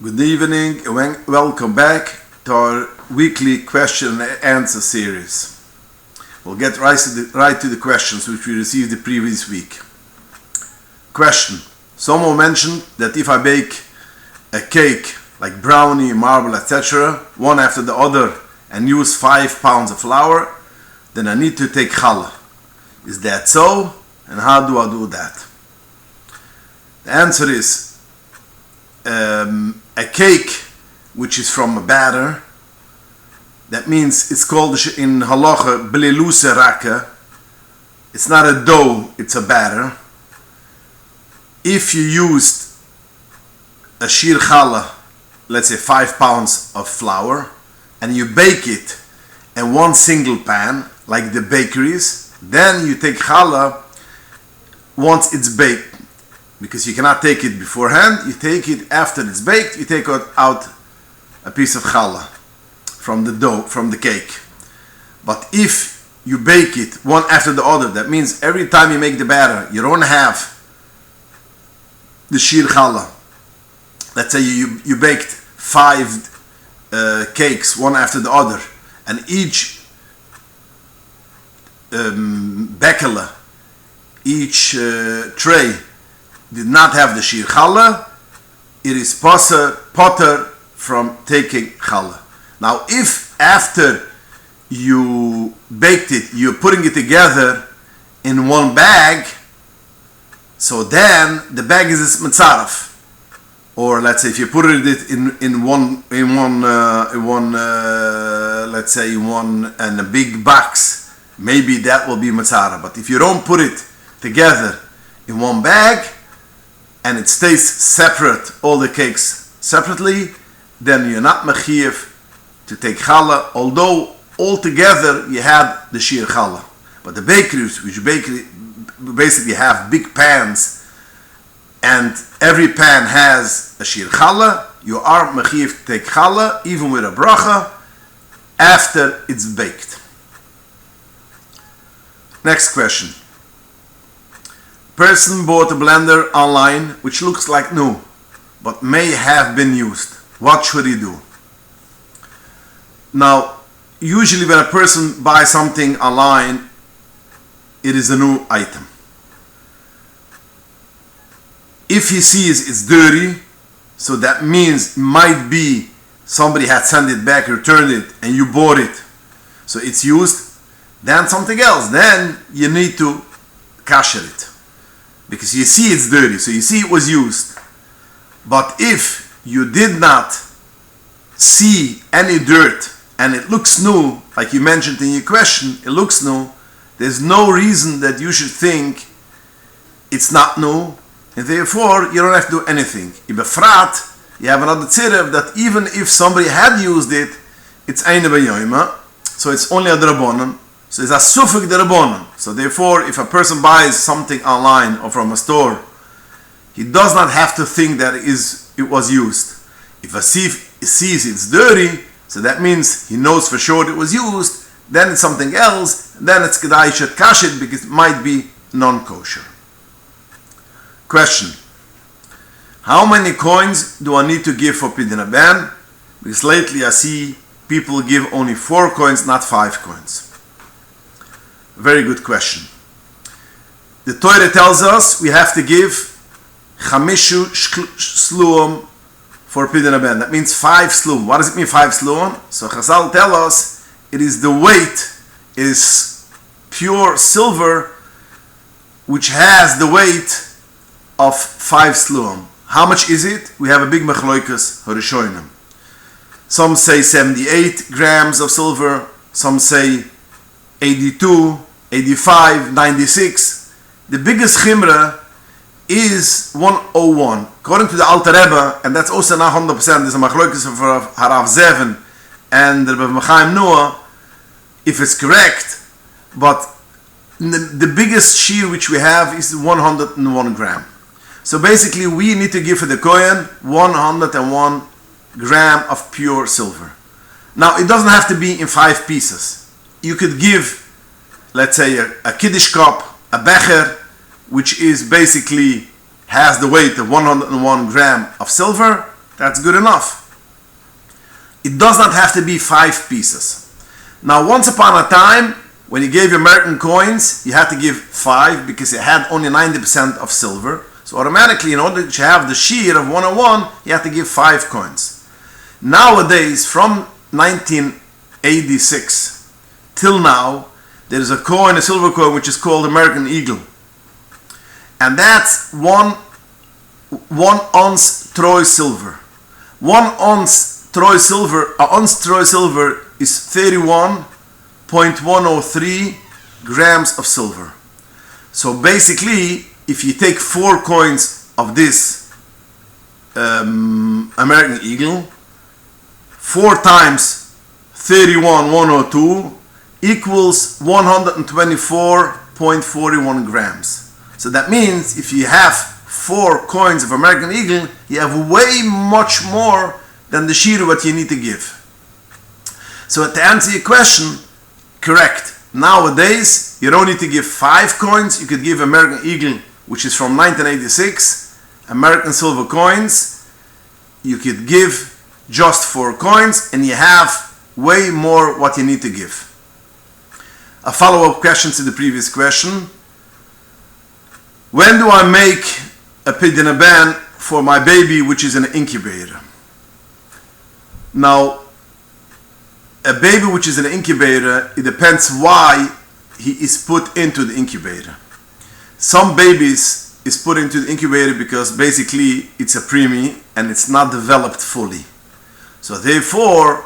Good evening and welcome back to our weekly question and answer series. We'll get right to the questions which we received the previous week. Question. Someone mentioned that if I bake a cake like brownie, marble, etc., one after the other and use 5 pounds of flour, then I need to take challah. Is that so? And how do I do that? The answer is a cake which is from a batter. That means it's called in Halacha bleluse raka. It's not a dough, it's a batter. If you used a shir challah, let's say 5 pounds of flour, and you bake it in one single pan, like the bakeries, then you take challah once it's baked. Because you cannot take it beforehand, you take it after it's baked, you take out a piece of challah from the dough, from the cake. But if you bake it one after the other, that means every time you make the batter, you don't have the shir challah. Let's say you baked 5 cakes one after the other, and each bekele, each tray did not have the shir challah, it is potter from taking challah. Now, if after you baked it, you're putting it together in one bag, so then the bag is mitzaref. Or let's say if you put it in a big box, maybe that will be mitzaref. But if you don't put it together in one bag, and it stays separate, all the cakes separately, then you're not mechiyev to take challah, although altogether you had the shir challah. But the bakeries, which basically have big pans, and every pan has a shir challah, you are mechiyev to take challah, even with a bracha, after it's baked. Next question. Person bought a blender online which looks like new but may have been used. What should he do? Now, usually when a person buys something online, it is a new item. If he sees it's dirty, so that means it might be somebody had sent it back, returned it, and you bought it, so it's used, then something else. Then you need to kasher it. Because you see it's dirty, so you see it was used. But if you did not see any dirt and it looks new, like you mentioned in your question, it looks new, there's no reason that you should think it's not new, and therefore you don't have to do anything. In Befrat, you have another tzirev that even if somebody had used it, it's eine b'yoyma, so it's only a drabonon. So it's a sufik derabonon. So therefore, if a person buys something online or from a store, he does not have to think that it was used. If a thief sees it's dirty, so that means he knows for sure it was used, then it's something else, then it's kedai shet kashit because it might be non-kosher. Question. How many coins do I need to give for pidyon haben? Because lately I see people give only 4 coins, not 5 coins. Very good question. The Torah tells us we have to give chamishu sluim for pidyon haben. That means 5 sluim. What does it mean 5 sluim? So Chazal tell us it is the weight is pure silver which has the weight of 5 sluim. How much is it? We have a big machloikas harishonim. Some say 78 grams of silver. Some say 82, 85, 96. The biggest chimra is 101. According to the Alter Rebbe, and that's also not 100%, there's a machlokas of Harav Zevin and the Rebbe Mechaim Noah, if it's correct, but the biggest shear which we have is 101 gram. So basically we need to give for the Kohen 101 gram of pure silver. Now it doesn't have to be in 5 pieces. You could give, let's say, a kiddush cup, a becher, which is basically has the weight of 101 gram of silver, That's good enough. It does not have to be 5 pieces. Now, once upon a time, when you gave American coins, you had to give 5 because it had only 90% of silver. So automatically, in order to have the shear of 101, you have to give 5 coins. Nowadays, from 1986 till now, there is a coin, a silver coin, which is called American Eagle. And that's 1 ounce troy silver. 1 ounce troy silver, an ounce troy silver is 31.103 grams of silver. So basically, if you take 4 coins of this American Eagle, 4 times 31.102 equals 124.41 grams. So that means if you have 4 coins of American Eagle, you have way much more than the shear what you need to give. So to answer your question, correct. Nowadays, you don't need to give 5 coins. You could give American Eagle, which is from 1986, American silver coins. You could give just 4 coins, and you have way more what you need to give. A follow-up question to the previous question. When do I make a pidyon haben for my baby which is in an incubator? Now, a baby which is in an incubator, it depends why he is put into the incubator. Some babies is put into the incubator because basically it's a preemie and it's not developed fully. So therefore,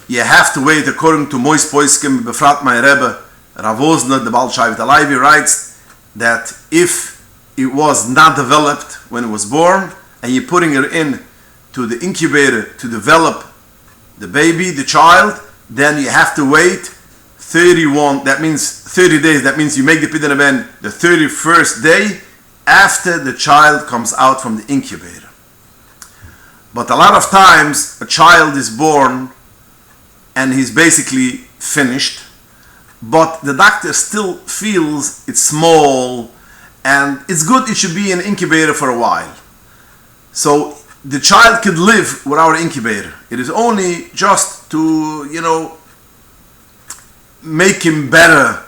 you have to wait according to Mois Poiskim, Befrat my Rebbe, Rav Osner, the Baal Shavit Alayvi writes that if it was not developed when it was born and you're putting her in to the incubator to develop the baby, the child, then you have to wait 31, that means 30 days, that means you make the pidyon haben the 31st day after the child comes out from the incubator. But a lot of times a child is born and he's basically finished, but the doctor still feels it's small and it's good, it should be in an incubator for a while. So the child could live without an incubator. It is only just to, make him better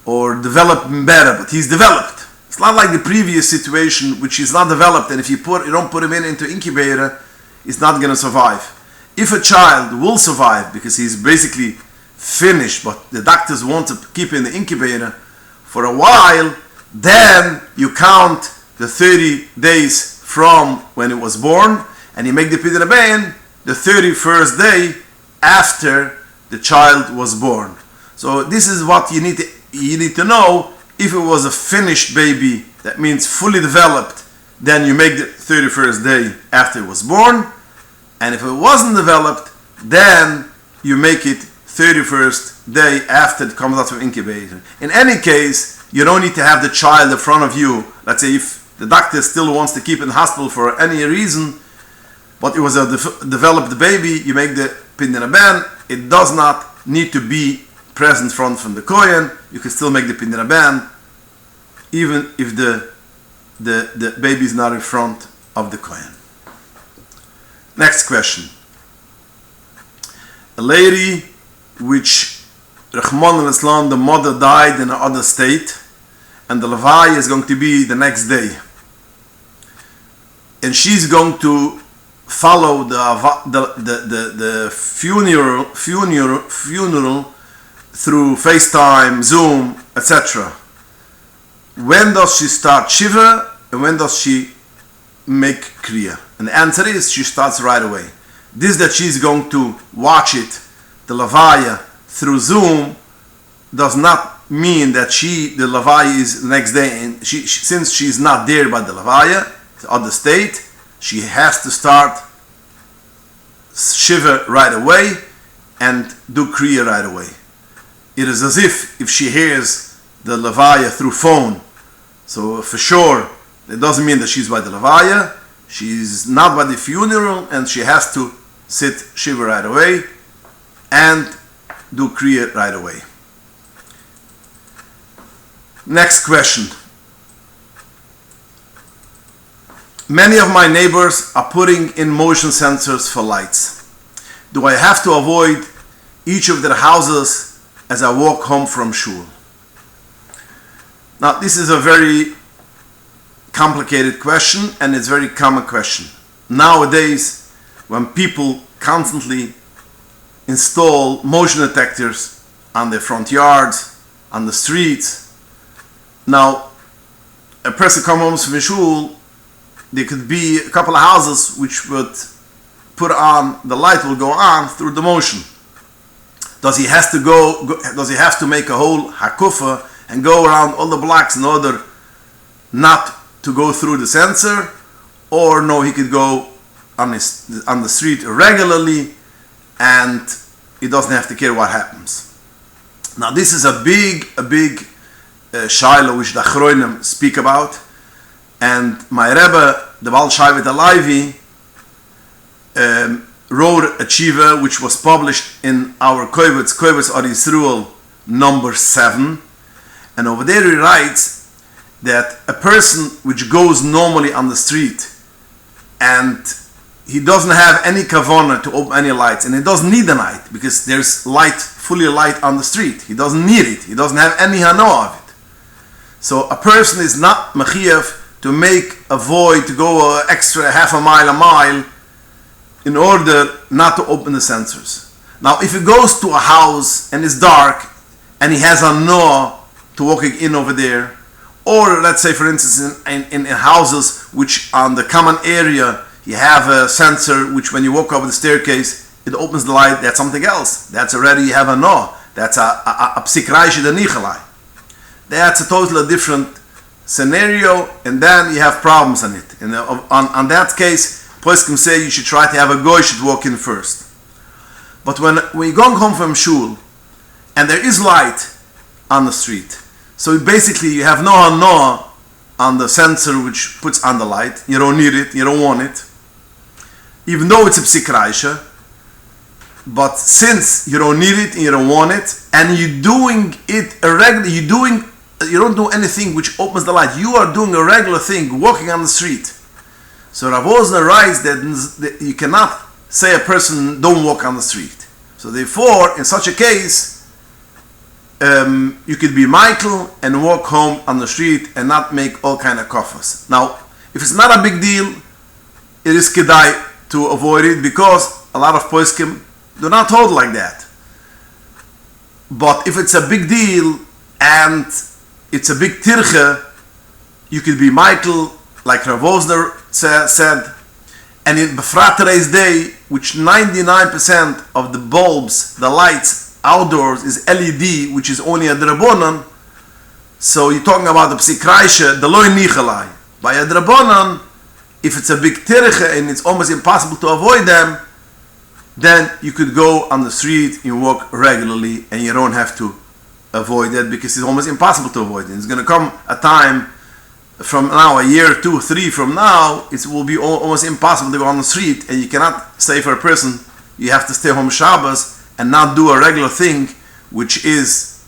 or develop him better, but he's developed. It's not like the previous situation, which is not developed, and if you don't put him into incubator, he's not going to survive. If a child will survive because he's basically finished, but the doctors want to keep him in the incubator for a while, then you count the 30 days from when it was born, and you make the pidyon haben the 31st day after the child was born. So this is what you need to know. If it was a finished baby, that means fully developed, then you make the 31st day after it was born. And if it wasn't developed, then you make it 31st day after it comes out from incubator. In any case, you don't need to have the child in front of you. Let's say if the doctor still wants to keep it in the hospital for any reason, but it was a developed baby, you make the pidyon haben. It does not need to be present from the kohen. You can still make the pidyon haben even if the baby is not in front of the kohen. Next question. A lady which Rahman al-Islam, the mother died in another state, and the levaya is going to be the next day, and she's going to follow the funeral through FaceTime, Zoom, etc. When does she start Shiva and when does she make Kriya? And the answer is she starts right away. This that she's going to watch it, the Levaya, through Zoom, does not mean that the Levaya is the next day, and since she's not there by the Levaya, the other state, she has to start Shiva right away and do Kriya right away. It is as if she hears the Levaya through phone. So for sure, it doesn't mean that she's by the Levaya. She's not by the funeral, and she has to sit Shiva right away and do Kriya right away. Next question. Many of my neighbors are putting in motion sensors for lights. Do I have to avoid each of their houses as I walk home from shul? Now, this is a very complicated question, and it's a very common question. Nowadays, when people constantly install motion detectors on their front yards, on the streets, now a person comes home from shul, there could be a couple of houses which would put on, the light will go on through the motion. Does he have to make a whole hakufa and go around all the blocks in order not to go through the sensor? Or no, he could go on the street regularly and he doesn't have to care what happens. Now this is a big shaila which the Achronim speak about, and my Rebbe, the Baal Shaivet Alevi, wrote a tshuva which was published in our Kovetz Ar Yisrael number 7, and over there he writes that a person which goes normally on the street and he doesn't have any kavanah to open any lights, and he doesn't need a light because there's fully light on the street. He doesn't need it. He doesn't have any hanoah of it. So a person is not mechiyev to make a void, to go an extra half a mile, in order not to open the sensors. Now, if he goes to a house and it's dark and he has a hanoah to walking in over there, or let's say, for instance, in houses which on the common area you have a sensor which when you walk up the staircase it opens the light, that's something else. That's already, you have a no. That's a psik raishi de nichalai. That's a totally different scenario, and then you have problems on it. And on that case, poskim say you should try to have a goy should walk in first. But when you're going home from shul and there is light on the street, so basically you have no on the sensor which puts on the light. You don't need it, you don't want it, even though it's a psik raisha. But since you don't need it and you don't want it, and you're doing it irregularly, you don't do anything which opens the light. You are doing a regular thing, walking on the street. So Rav Osner writes that you cannot say a person don't walk on the street. So therefore, in such a case, you could be Michael and walk home on the street and not make all kind of kofas. Now, if it's not a big deal, it is kedai to avoid it, because a lot of poskim do not hold like that. But if it's a big deal and it's a big tirche, you could be Michael, like Rav Osner said, and in Befrat today's day, which 99% of the bulbs, the lights outdoors is LED, which is only a drabonan. So you're talking about the psik raisha, the loy nichalai. By a drabonan, if it's a big tirche and it's almost impossible to avoid them, then you could go on the street and walk regularly, and you don't have to avoid it, because it's almost impossible to avoid it. It's going to come a time from now, a year, 2, 3 from now, it will be almost impossible to go on the street, and you cannot say for a person, you have to stay home Shabbos and not do a regular thing, which is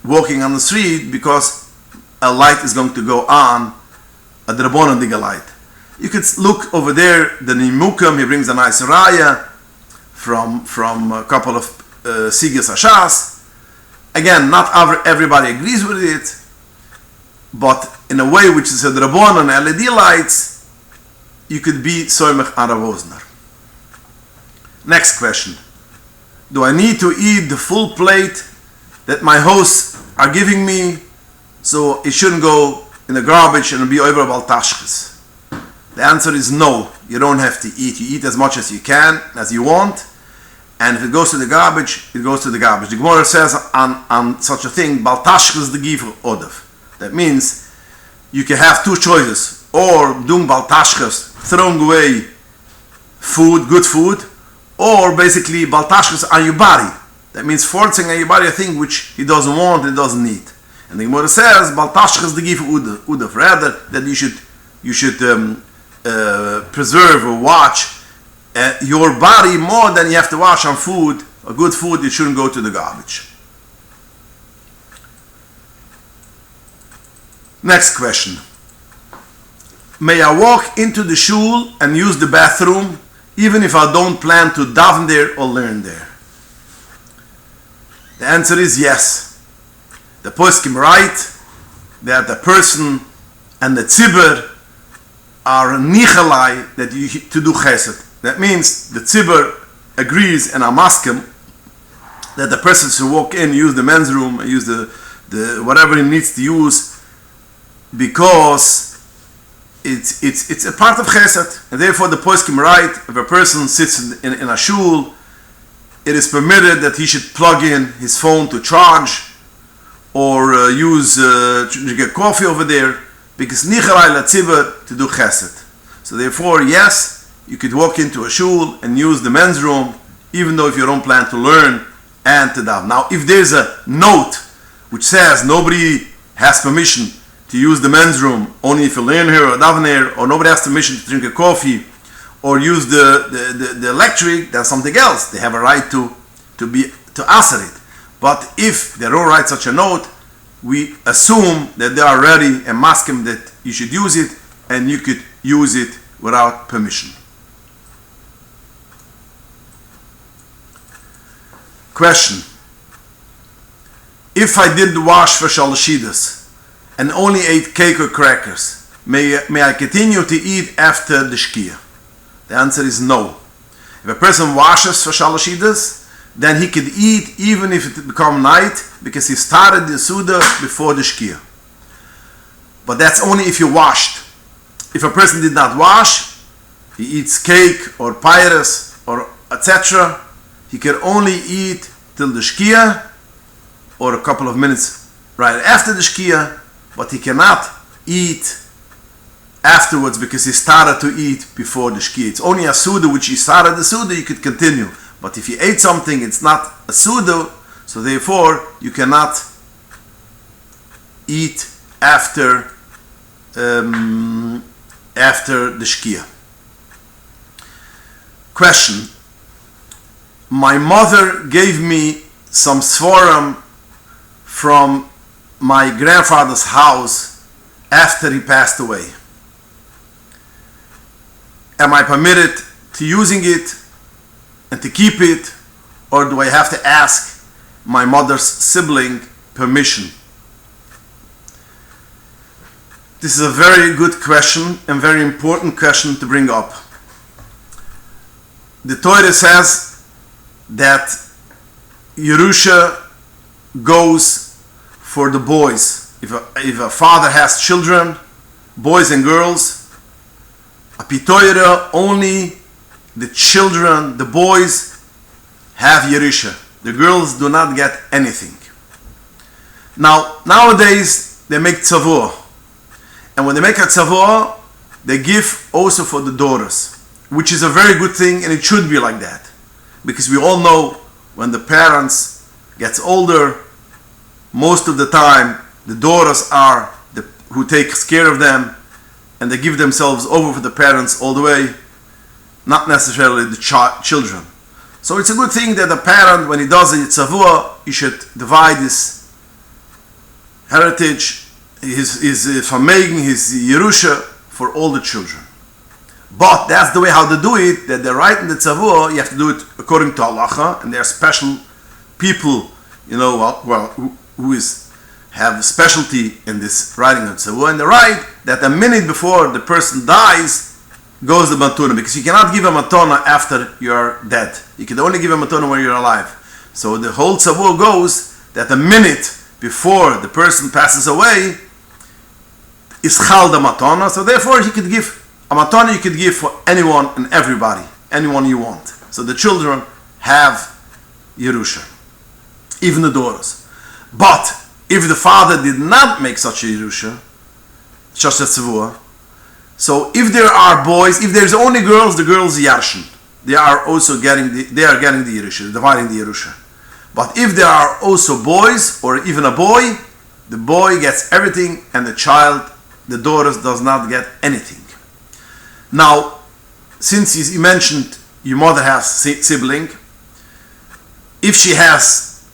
walking on the street, because a light is going to go on, a drabonan diga light. You could look over there, the Nimukim, he brings a nice raya from a couple of Sigas Hashas. Again, not everybody agrees with it, but in a way which is a drabonan LED lights, you could be soymech on Rav Osner. Next question. Do I need to eat the full plate that my hosts are giving me, so it shouldn't go in the garbage and be over about tashkes? The answer is no. You don't have to eat. You eat as much as you can, as you want, and if it goes to the garbage, it goes to the garbage. The Gemara says on such a thing, bal tashkes the giver odav. That means you can have two choices: or doing bal tashkes, throwing away food, good food, or basically bal tashkes on your body. That means forcing on your body a thing which he doesn't want and doesn't need. And the Gemara says bal tashkes the giver odav. Rather that you should preserve or watch your body more than you have to wash on food. A good food, it shouldn't go to the garbage. Next question. may I walk into the shul and use the bathroom even if I don't plan to daven there or learn there? The answer is yes. The poskim write that the person and the tzibur are nichalai that you to do chesed. That means the tzibur agrees and amaskim that the person should walk in, use the men's room, use the whatever he needs to use, because it's a part of chesed. And therefore the poskim write, if a person sits in a shul, it is permitted that he should plug in his phone to charge or use to get coffee over there, because nichalai latzibur to do chesed. So therefore, yes, you could walk into a shul and use the men's room, even though if you don't plan to learn and to daven. Now, if there's a note which says nobody has permission to use the men's room, only if you learn here or daven here, or nobody has permission to drink a coffee or use the electric, that's something else. They have a right to answer it. But if they don't write such a note, we assume that they are ready and ask him that you should use it, and you could use it without permission. Question: if I did wash for shalashidas and only ate cake or crackers, may I continue to eat after the shkia? The answer is no. If a person washes for shalashidas, then he could eat even if it become night, because he started the suda before the shkia. But that's only if you washed. If a person did not wash, he eats cake or pyrus or etc., he can only eat till the shkia or a couple of minutes right after the shkia, but he cannot eat afterwards because he started to eat before the shkia. It's only a suda which he started the suda, you could continue. But if you ate something, it's not a suda, so therefore you cannot eat after the shkia. Question: my mother gave me some svarim from my grandfather's house after he passed away. Am I permitted to using it and to keep it, or do I have to ask my mother's sibling permission? This is a very good question and very important question to bring up. The Torah says that Yerusha goes for the boys. If a father has children, boys and girls, a pitoira, only the children, the boys, have Yerusha. The girls do not get anything. Now, nowadays, they make tzavua. And when they make a tzavua, they give also for the daughters, which is a very good thing, and it should be like that. Because we all know when the parents gets older, most of the time, the daughters are who takes care of them, and they give themselves over for the parents all the way, not necessarily the children. So it's a good thing that the parent, when he does it tzavua, he should divide his heritage, his fameigen, his Yerusha, for all the children. But that's the way how to do it, that they write in the tzavua, you have to do it according to Halacha, and there are special people, who have specialty in this writing of tzavua, and they write that a minute before the person dies goes the matuna, because you cannot give a matuna after you're dead. You can only give a matuna when you're alive. So the whole tzavua goes that a minute before the person passes away is chal the matana, so therefore he could give a matana, you could give for anyone and everybody, anyone you want. So the children have Yerusha, even the daughters. But if the father did not make such a Yerusha, such a tzavua, so if there are boys, if there's only girls, the girls yarshin, they are getting the Yerusha, dividing the Yerusha. But if there are also boys, or even a boy, the boy gets everything, and the daughters does not get anything. Now, since you mentioned your mother has sibling, if she has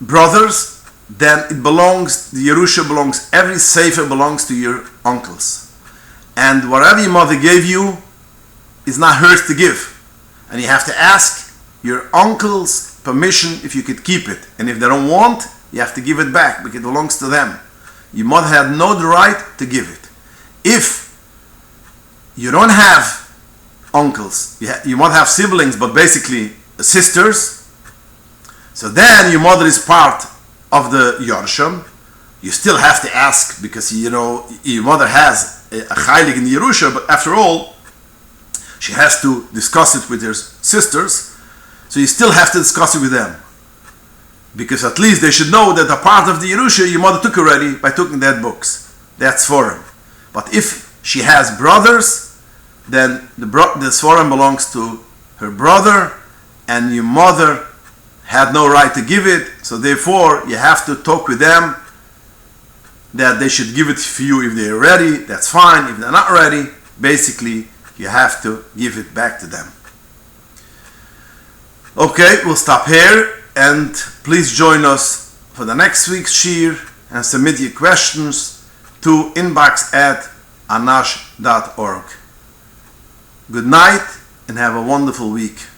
brothers, then it belongs, the Yerusha belongs, every sefer belongs to your uncles. and whatever your mother gave you is not hers to give. And you have to ask your uncle's permission if you could keep it. And if they don't want, you have to give it back because it belongs to them. Your mother had no right to give it. If you don't have uncles, you might have siblings, but basically sisters, so then your mother is part of the Yorsham. You still have to ask because your mother has a chaylik in the Yerusha, but after all, she has to discuss it with her sisters, so you still have to discuss it with them. Because at least they should know that a part of the Yerusha your mother took already by taking that books. That's Sforim. But if she has brothers, then the Sforim belongs to her brother, and your mother had no right to give it, so therefore you have to talk with them that they should give it for you if they're ready. That's fine. If they're not ready, basically you have to give it back to them. Okay, we'll stop here, and please join us for the next week's shir and submit your questions to inbox@Anash.org. Good night and have a wonderful week.